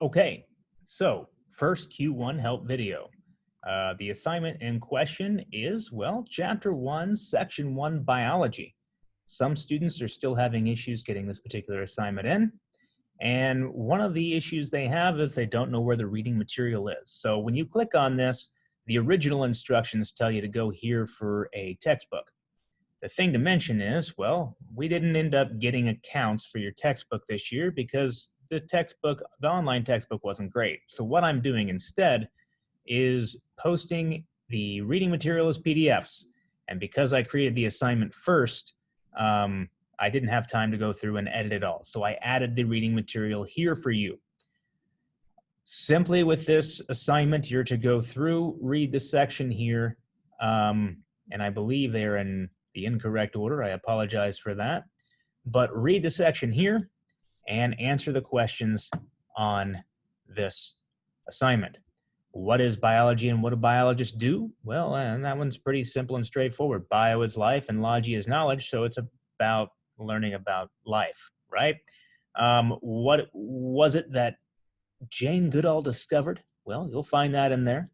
Okay, so first Q1 help video. The assignment in question is, well, Chapter 1, Section 1, Biology. Some students are still having issues getting this particular assignment in, and one of the issues they have is they don't know where the reading material is. So when you click on this, the original instructions tell you to go here for a textbook. The thing to mention is, well, we didn't end up getting accounts for your textbook this year because the online textbook wasn't great. So what I'm doing instead is posting the reading material as PDFs. And because I created the assignment first, I didn't have time to go through and edit it all. So I added the reading material here for you. Simply with this assignment, you're to go through, read the section here, and I believe they are in the incorrect order. I apologize for that. But read the section here and answer the questions on this assignment. What is biology and what do biologists do? Well, and that one's pretty simple and straightforward. Bio is life and logy is knowledge, so it's about learning about life, right? What was it that Jane Goodall discovered? Well, you'll find that in there.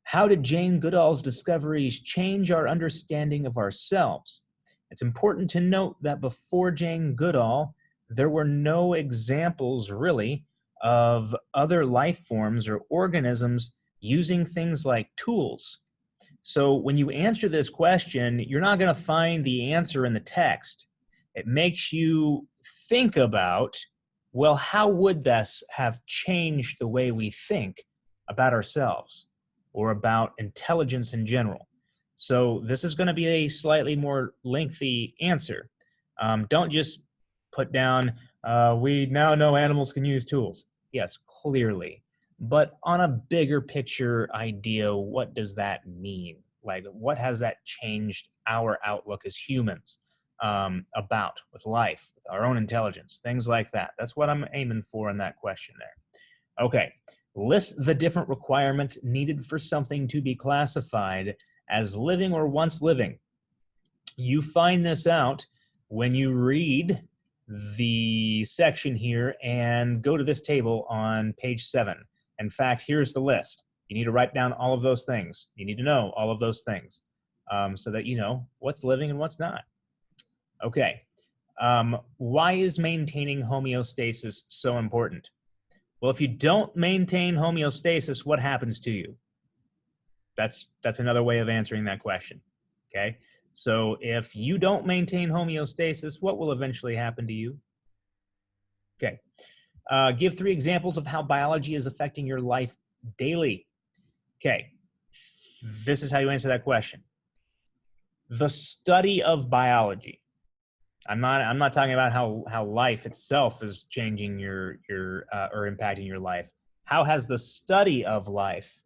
How did Jane Goodall's discoveries change our understanding of ourselves? It's important to note that before Jane Goodall, there were no examples really of other life forms or organisms using things like tools. So when you answer this question, you're not going to find the answer in the text. It makes you think about, well, how would this have changed the way we think about ourselves or about intelligence in general? So this is going to be a slightly more lengthy answer. Don't just put down, we now know animals can use tools. Yes, clearly. But on a bigger picture idea, what does that mean? Like, what has that changed our outlook as humans about with life, with our own intelligence, things like that? That's what I'm aiming for in that question there. Okay, list the different requirements needed for something to be classified as living or once living. You find this out when you read the section here and go to this table on page 7. In fact, here's the list. You need to write down all of those things. You need to know all of those things so that you know what's living and what's not. Okay, why is maintaining homeostasis so important? Well, if you don't maintain homeostasis, what happens to you? That's another way of answering that question, okay? So if you don't maintain homeostasis, what will eventually happen to you? Okay. Give 3 examples of how biology is affecting your life daily. Okay. This is how you answer that question. The study of biology. I'm not talking about how life itself is changing your or impacting your life. How has the study of life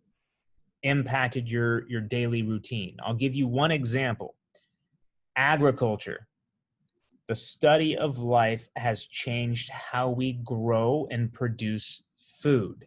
impacted your daily routine? I'll give you one example. Agriculture. The study of life has changed how we grow and produce food.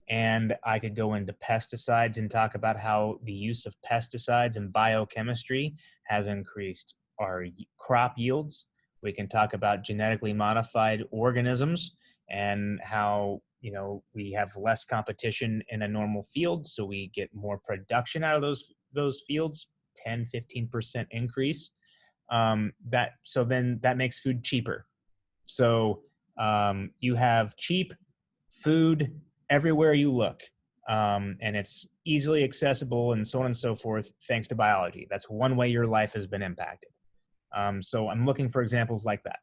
And I could go into pesticides and talk about how the use of pesticides and biochemistry has increased our crop yields. We can talk about genetically modified organisms and how, you know, we have less competition in a normal field, so we get more production out of those fields, 10, 15% increase. So then that makes food cheaper. So you have cheap food everywhere you look, and it's easily accessible and so on and so forth thanks to biology. That's one way your life has been impacted. So I'm looking for examples like that.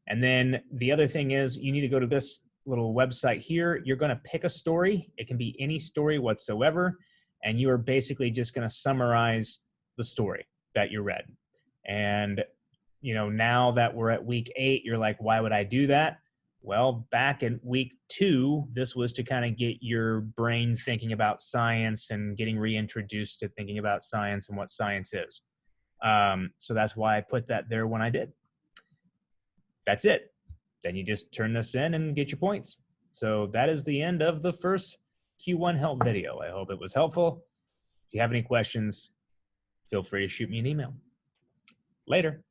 And then the other thing is you need to go to this little website here. You're going to pick a story. It can be any story whatsoever, and you are basically just going to summarize the story that you read. And, you know, now that we're at week 8, you're like, why would I do that? Well, back in week 2, this was to kind of get your brain thinking about science and getting reintroduced to thinking about science and what science is. So that's why I put that there when I did. That's it. Then you just turn this in and get your points. So that is the end of the first Q1 help video. I hope it was helpful. If you have any questions, feel free to shoot me an email. Later.